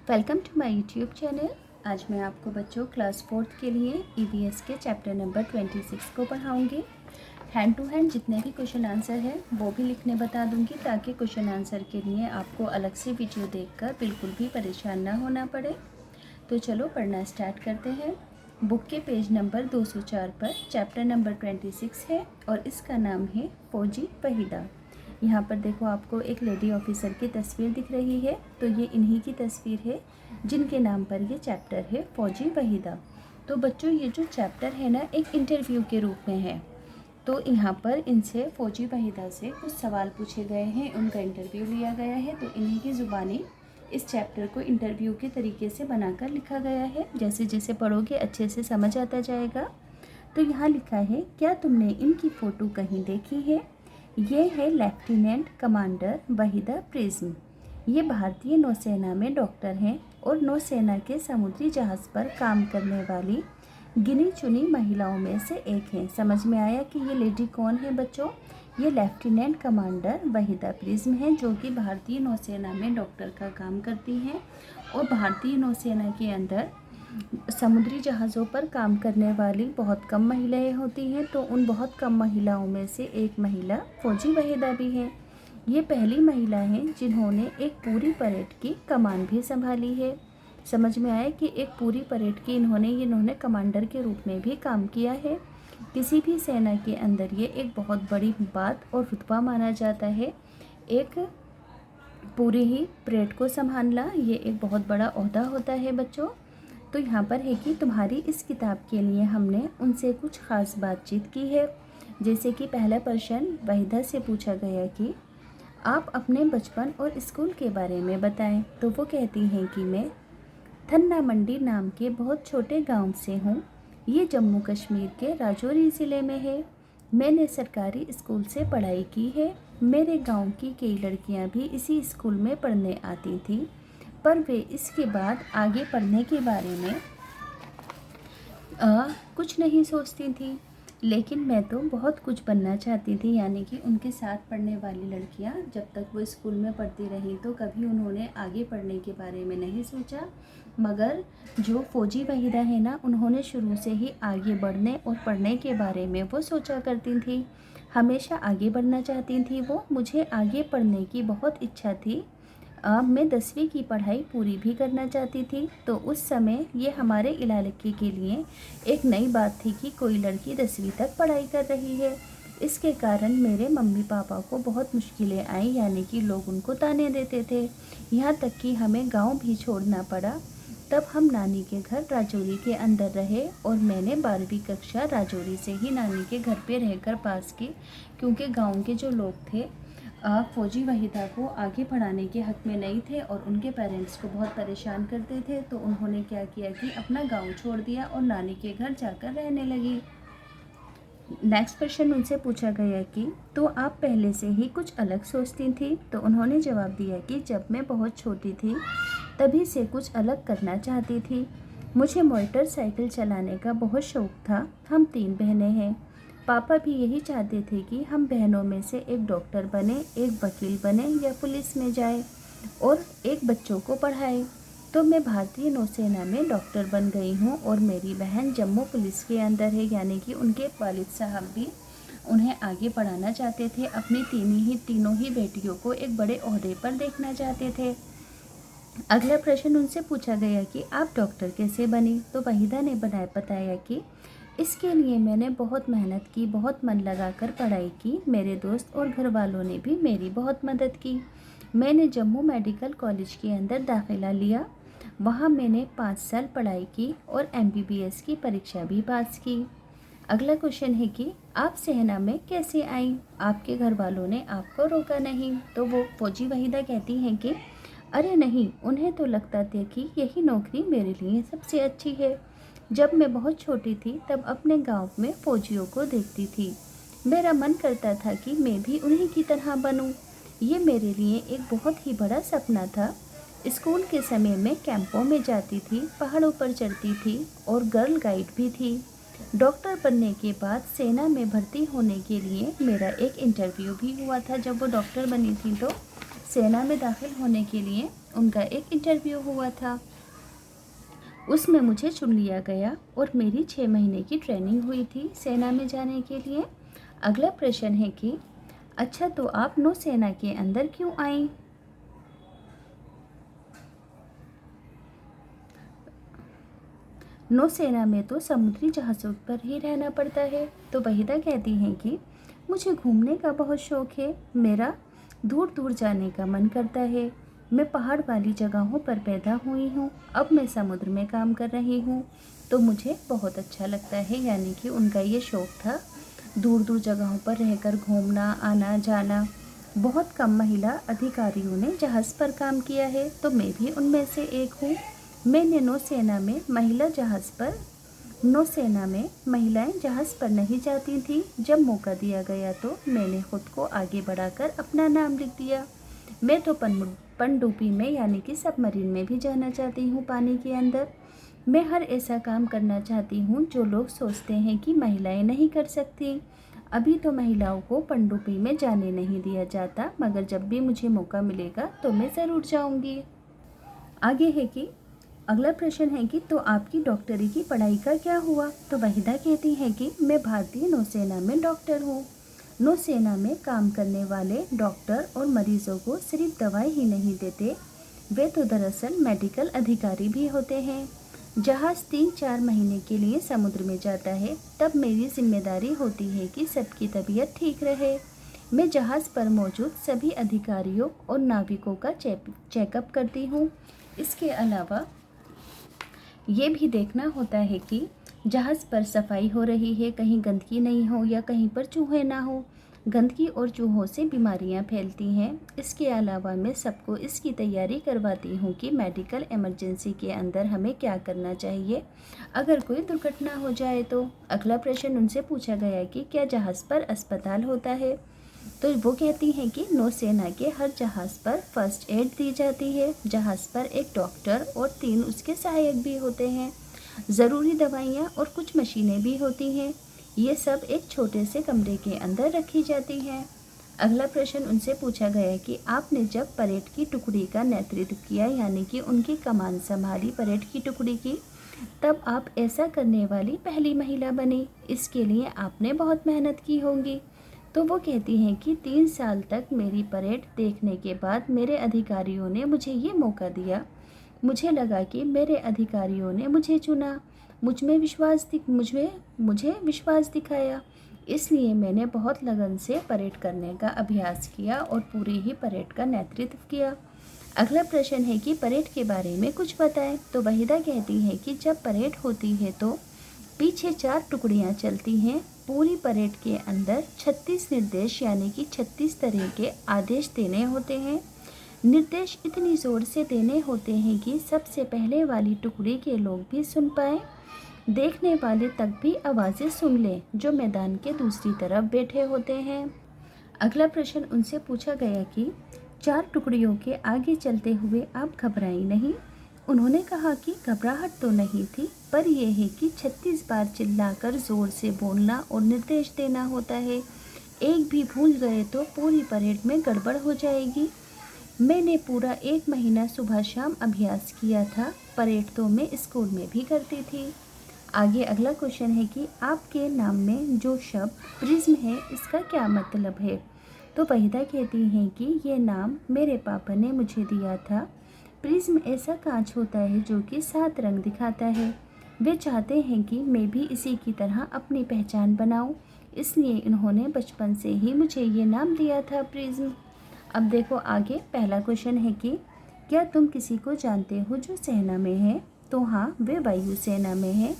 Welcome to my YouTube channel. आज मैं आपको बच्चों क्लास 4th के लिए ईवीएस के चैप्टर नंबर 26 को पढ़ाऊंगी। हैंड टू हैंड जितने भी क्वेश्चन आंसर है वो भी लिखने बता दूंगी, ताकि क्वेश्चन आंसर के लिए आपको अलग से वीडियो देखकर बिल्कुल भी परेशान ना होना पड़े। तो चलो पढ़ना स्टार्ट करते हैं। बुक के पेज नंबर 204 पर चैप्टर नंबर 26 है और इसका नाम है फौजी वहीदा। यहाँ पर देखो आपको एक लेडी ऑफिसर की तस्वीर दिख रही है, तो ये इन्हीं की तस्वीर है जिनके नाम पर ये चैप्टर है फौजी वहीदा। तो बच्चों ये जो चैप्टर है ना, एक इंटरव्यू के रूप में है। तो यहाँ पर इनसे फौजी वहीदा से कुछ सवाल पूछे गए हैं, उनका इंटरव्यू लिया गया है। तो इन्हीं की ज़ुबानी इस चैप्टर को इंटरव्यू के तरीके से बनाकर लिखा गया है। जैसे जैसे पढ़ोगे अच्छे से समझ आता जाएगा। तो यहाँ लिखा है, क्या तुमने इनकी फ़ोटो कहीं देखी है? ये है लेफ्टिनेंट कमांडर वहीदा प्रिज्म। ये भारतीय नौसेना में डॉक्टर हैं और नौसेना के समुद्री जहाज़ पर काम करने वाली गिनी चुनी महिलाओं में से एक हैं। समझ में आया कि ये लेडी कौन है बच्चों? ये लेफ्टिनेंट कमांडर वहीदा प्रिज्म है, जो कि भारतीय नौसेना में डॉक्टर का काम करती हैं और भारतीय नौसेना के अंदर समुद्री जहाज़ों पर काम करने वाली बहुत कम महिलाएं होती हैं। तो उन बहुत कम महिलाओं में से एक महिला फौजी वहीदा भी है। ये पहली महिला हैं जिन्होंने एक पूरी परेड की कमान भी संभाली है। समझ में आया कि एक पूरी परेड की इन्होंने कमांडर के रूप में भी काम किया है। किसी भी सेना के अंदर ये एक बहुत बड़ी बात और रुतबा माना जाता है। एक पूरी ही परेड को संभालना ये एक बहुत बड़ा ओहदा होता है बच्चों। तो यहाँ पर है कि तुम्हारी इस किताब के लिए हमने उनसे कुछ ख़ास बातचीत की है। जैसे कि पहला प्रश्न वहीदा से पूछा गया कि आप अपने बचपन और स्कूल के बारे में बताएं। तो वो कहती हैं कि मैं थन्ना मंडी नाम के बहुत छोटे गांव से हूँ। ये जम्मू कश्मीर के राजौरी ज़िले में है। मैंने सरकारी स्कूल से पढ़ाई की है। मेरे गांव की कई लड़कियां भी इसी स्कूल में पढ़ने आती थीं, पर वे इसके बाद आगे पढ़ने के बारे में कुछ नहीं सोचती थी। लेकिन मैं तो बहुत कुछ बनना चाहती थी। यानी कि उनके साथ पढ़ने वाली लड़कियां जब तक वो स्कूल में पढ़ती रहीं तो कभी उन्होंने आगे पढ़ने के बारे में नहीं सोचा। मगर जो फौजी वहीदा है ना, उन्होंने शुरू से ही आगे बढ़ने और पढ़ने के बारे में वो सोचा करती थी। हमेशा आगे बढ़ना चाहती थी वो। मुझे आगे पढ़ने की बहुत इच्छा थी। मैं 10वीं की पढ़ाई पूरी भी करना चाहती थी। तो उस समय ये हमारे इलाके के लिए एक नई बात थी कि कोई लड़की 10वीं तक पढ़ाई कर रही है। इसके कारण मेरे मम्मी पापा को बहुत मुश्किलें आई, यानी कि लोग उनको ताने देते थे। यहाँ तक कि हमें गांव भी छोड़ना पड़ा। तब हम नानी के घर राजौरी के अंदर रहे और मैंने 12वीं कक्षा राजौरी से ही नानी के घर पे रहकर पास की, क्योंकि गाँव के जो लोग थे फौजी वहीदा को आगे पढ़ाने के हक़ में नहीं थे और उनके पेरेंट्स को बहुत परेशान करते थे। तो उन्होंने क्या किया कि अपना गांव छोड़ दिया और नानी के घर जाकर रहने लगी। नेक्स्ट क्वेश्चन उनसे पूछा गया कि तो आप पहले से ही कुछ अलग सोचती थी? तो उन्होंने जवाब दिया कि जब मैं बहुत छोटी थी तभी से कुछ अलग करना चाहती थी। मुझे मोटरसाइकिल चलाने का बहुत शौक़ था। हम 3 बहनें हैं। पापा भी यही चाहते थे कि हम बहनों में से एक डॉक्टर बने, एक वकील बने या पुलिस में जाए और एक बच्चों को पढ़ाए। तो मैं भारतीय नौसेना में डॉक्टर बन गई हूँ और मेरी बहन जम्मू पुलिस के अंदर है। यानी कि उनके वालिद साहब भी उन्हें आगे पढ़ाना चाहते थे। अपनी तीनों ही बेटियों को एक बड़े ओहदे पर देखना चाहते थे। अगला प्रश्न उनसे पूछा गया कि आप डॉक्टर कैसे बनी? तो वहीदा ने बताया कि इसके लिए मैंने बहुत मेहनत की, बहुत मन लगाकर पढ़ाई की। मेरे दोस्त और घर वालों ने भी मेरी बहुत मदद की। मैंने जम्मू मेडिकल कॉलेज के अंदर दाखिला लिया। वहाँ मैंने 5 साल पढ़ाई की और MBBS की परीक्षा भी पास की। अगला क्वेश्चन है कि आप सेना में कैसे आई? आपके घर वालों ने आपको रोका नहीं? तो वो फौजी वहीदा कहती हैं कि अरे नहीं, उन्हें तो लगता था कि यही नौकरी मेरे लिए सबसे अच्छी है। जब मैं बहुत छोटी थी तब अपने गांव में फौजियों को देखती थी। मेरा मन करता था कि मैं भी उन्हीं की तरह बनूं। ये मेरे लिए एक बहुत ही बड़ा सपना था। स्कूल के समय में कैंपों में जाती थी, पहाड़ों पर चढ़ती थी और गर्ल गाइड भी थी। डॉक्टर बनने के बाद सेना में भर्ती होने के लिए मेरा एक इंटरव्यू भी हुआ था। जब वो डॉक्टर बनी थी तो सेना में दाखिल होने के लिए उनका एक इंटरव्यू हुआ था। उसमें मुझे चुन लिया गया और मेरी 6 महीने की ट्रेनिंग हुई थी सेना में जाने के लिए। अगला प्रश्न है कि अच्छा, तो आप नौसेना के अंदर क्यों आई? नौसेना में तो समुद्री जहाज़ों पर ही रहना पड़ता है। तो वहीदा कहती हैं कि मुझे घूमने का बहुत शौक़ है, मेरा दूर दूर जाने का मन करता है। मैं पहाड़ वाली जगहों पर पैदा हुई हूँ, अब मैं समुद्र में काम कर रही हूँ, तो मुझे बहुत अच्छा लगता है। यानी कि उनका ये शौक़ था दूर दूर जगहों पर रहकर घूमना, आना जाना। बहुत कम महिला अधिकारियों ने जहाज़ पर काम किया है, तो मैं भी उनमें से एक हूँ। मैंने नौसेना में महिलाएं जहाज़ पर नहीं जाती थी। जब मौका दिया गया तो मैंने ख़ुद को आगे बढ़ाकर अपना नाम लिख दिया। मैं तो पनडुब्बी में यानी कि सबमरीन में भी जाना चाहती हूँ, पानी के अंदर। मैं हर ऐसा काम करना चाहती हूँ जो लोग सोचते हैं कि महिलाएं नहीं कर सकती। अभी तो महिलाओं को पनडुब्बी में जाने नहीं दिया जाता, मगर जब भी मुझे मौका मिलेगा तो मैं ज़रूर जाऊँगी। आगे है कि अगला प्रश्न है कि तो आपकी डॉक्टरी की पढ़ाई का क्या हुआ? तो वहीदा कहती हैं कि मैं भारतीय नौसेना में डॉक्टर हूँ। नौसेना में काम करने वाले डॉक्टर और मरीजों को सिर्फ दवाई ही नहीं देते, वे तो दरअसल मेडिकल अधिकारी भी होते हैं। जहाज़ 3-4 महीने के लिए समुद्र में जाता है, तब मेरी जिम्मेदारी होती है कि सबकी तबीयत ठीक रहे। मैं जहाज़ पर मौजूद सभी अधिकारियों और नाविकों का चेकअप करती हूँ। इसके अलावा ये भी देखना होता है कि जहाज़ पर सफाई हो रही है, कहीं गंदगी नहीं हो या कहीं पर चूहे ना हो। गंदगी और चूहों से बीमारियां फैलती हैं। इसके अलावा मैं सबको इसकी तैयारी करवाती हूँ कि मेडिकल इमरजेंसी के अंदर हमें क्या करना चाहिए अगर कोई दुर्घटना हो जाए तो। अगला प्रश्न उनसे पूछा गया कि क्या जहाज़ पर अस्पताल होता है? तो वो कहती हैं कि नौसेना के हर जहाज़ पर फर्स्ट एड दी जाती है। जहाज़ पर एक डॉक्टर और 3 उसके सहायक भी होते हैं। ज़रूरी दवाइयाँ और कुछ मशीनें भी होती हैं। ये सब एक छोटे से कमरे के अंदर रखी जाती हैं। अगला प्रश्न उनसे पूछा गया कि आपने जब परेड की टुकड़ी का नेतृत्व किया, यानी कि उनकी कमान संभाली परेड की टुकड़ी की, तब आप ऐसा करने वाली पहली महिला बनी। इसके लिए आपने बहुत मेहनत की होगी। तो वो कहती हैं कि 3 साल तक मेरी परेड देखने के बाद मेरे अधिकारियों ने मुझे ये मौका दिया। मुझे लगा कि मेरे अधिकारियों ने मुझे चुना, मुझे विश्वास दिखाया। इसलिए मैंने बहुत लगन से परेड करने का अभ्यास किया और पूरी ही परेड का नेतृत्व किया। अगला प्रश्न है कि परेड के बारे में कुछ बताएं। तो वहीदा कहती है कि जब परेड होती है तो पीछे 4 टुकड़ियां चलती हैं। पूरी परेड के अंदर 36 निर्देश यानी कि 36 तरह के आदेश देने होते हैं। निर्देश इतनी ज़ोर से देने होते हैं कि सबसे पहले वाली टुकड़ी के लोग भी सुन पाएँ, देखने वाले तक भी आवाज़ें सुन लें जो मैदान के दूसरी तरफ बैठे होते हैं। अगला प्रश्न उनसे पूछा गया कि 4 टुकड़ियों के आगे चलते हुए आप घबराई नहीं? उन्होंने कहा कि घबराहट तो नहीं थी, पर यह है कि 36 बार चिल्लाकर ज़ोर से बोलना और निर्देश देना होता है। एक भी भूल गए तो पूरी परेड में गड़बड़ हो जाएगी। मैंने पूरा 1 महीना सुबह शाम अभ्यास किया था। परेड तो मैं स्कूल में भी करती थी। आगे अगला क्वेश्चन है कि आपके नाम में जो शब्द प्रिज्म है, इसका क्या मतलब है? तो वहीदा कहती हैं कि ये नाम मेरे पापा ने मुझे दिया था। प्रिज्म ऐसा कांच होता है जो कि 7 रंग दिखाता है। वे चाहते हैं कि मैं भी इसी की तरह अपनी पहचान बनाऊं, इसलिए इन्होंने बचपन से ही मुझे ये नाम दिया था, प्रिज्म। अब देखो आगे पहला क्वेश्चन है कि क्या तुम किसी को जानते हो जो सेना में है? तो हाँ, वे वायुसेना में हैं।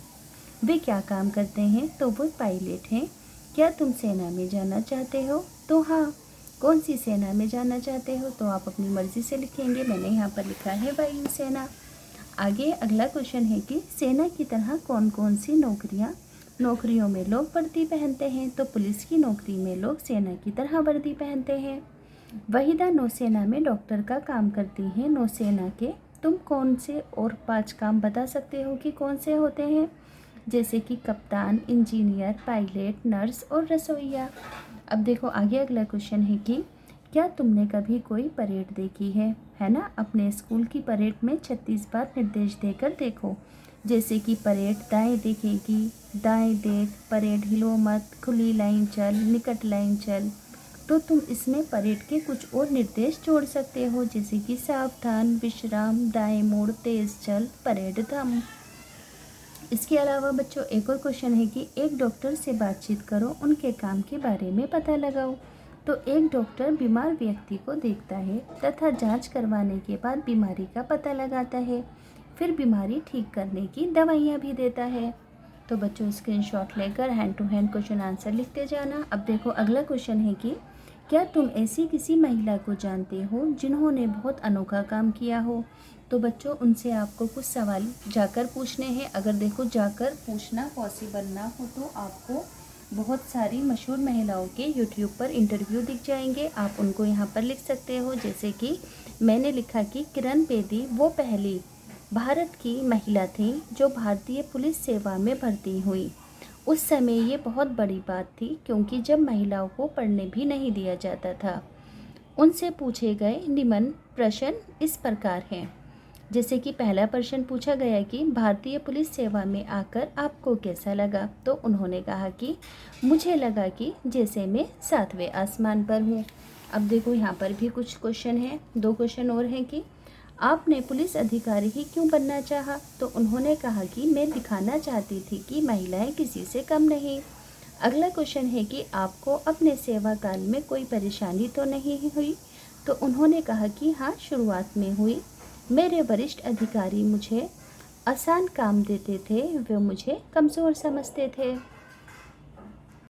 वे क्या काम करते हैं? तो वो पायलट हैं। क्या तुम सेना में जाना चाहते हो? तो हाँ। कौन सी सेना में जाना चाहते हो? तो आप अपनी मर्ज़ी से लिखेंगे। मैंने यहाँ पर लिखा है वायुसेना। आगे अगला क्वेश्चन है कि सेना की तरह कौन कौन सी नौकरियों में लोग वर्दी पहनते हैं? तो पुलिस की नौकरी में लोग सेना की तरह वर्दी पहनते हैं। वहीदा नौसेना में डॉक्टर का काम करती हैं। नौसेना के तुम कौन से और 5 काम बता सकते हो कि कौन से होते हैं? जैसे कि कप्तान, इंजीनियर, पायलट, नर्स और रसोइया। अब देखो आगे अगला क्वेश्चन है कि क्या तुमने कभी कोई परेड देखी है ना? अपने स्कूल की परेड में 36 बार निर्देश देकर देखो, जैसे कि परेड दाएं दिखेगी, दाएं देख, परेड हिलो मत, खुली लाइन चल, निकट लाइन चल। तो तुम इसमें परेड के कुछ और निर्देश जोड़ सकते हो, जैसे कि सावधान, विश्राम, दाएं मोड़, तेज चल, परेड थम। इसके अलावा बच्चों एक और क्वेश्चन है कि एक डॉक्टर से बातचीत करो, उनके काम के बारे में पता लगाओ। तो एक डॉक्टर बीमार व्यक्ति को देखता है तथा जांच करवाने के बाद बीमारी का पता लगाता है, फिर बीमारी ठीक करने की दवाइयाँ भी देता है। तो बच्चों स्क्रीनशॉट लेकर hand to hand question answer लिखते जाना। अब देखो अगला क्वेश्चन है कि क्या तुम ऐसी किसी महिला को जानते हो जिन्होंने बहुत अनोखा काम किया हो? तो बच्चों उनसे आपको कुछ सवाल जाकर पूछने हैं। अगर देखो जाकर पूछना पॉसिबल ना हो तो आपको बहुत सारी मशहूर महिलाओं के यूट्यूब पर इंटरव्यू दिख जाएंगे, आप उनको यहाँ पर लिख सकते हो। जैसे कि मैंने लिखा कि किरण बेदी वो पहली भारत की महिला थी जो भारतीय पुलिस सेवा में भर्ती हुई। उस समय ये बहुत बड़ी बात थी क्योंकि जब महिलाओं को पढ़ने भी नहीं दिया जाता था। उनसे पूछे गए निम्न प्रश्न इस प्रकार हैं। जैसे कि पहला प्रश्न पूछा गया कि भारतीय पुलिस सेवा में आकर आपको कैसा लगा? तो उन्होंने कहा कि मुझे लगा कि जैसे मैं 7वें आसमान पर हूँ। अब देखो यहाँ पर भी कुछ क्वेश्चन हैं, 2 क्वेश्चन और हैं कि आपने पुलिस अधिकारी ही क्यों बनना चाहा? तो उन्होंने कहा कि मैं दिखाना चाहती थी कि महिलाएं किसी से कम नहीं। अगला क्वेश्चन है कि आपको अपने सेवा काल में कोई परेशानी तो नहीं हुई? तो उन्होंने कहा कि हाँ, शुरुआत में हुई। मेरे वरिष्ठ अधिकारी मुझे आसान काम देते थे, वे मुझे कमज़ोर समझते थे।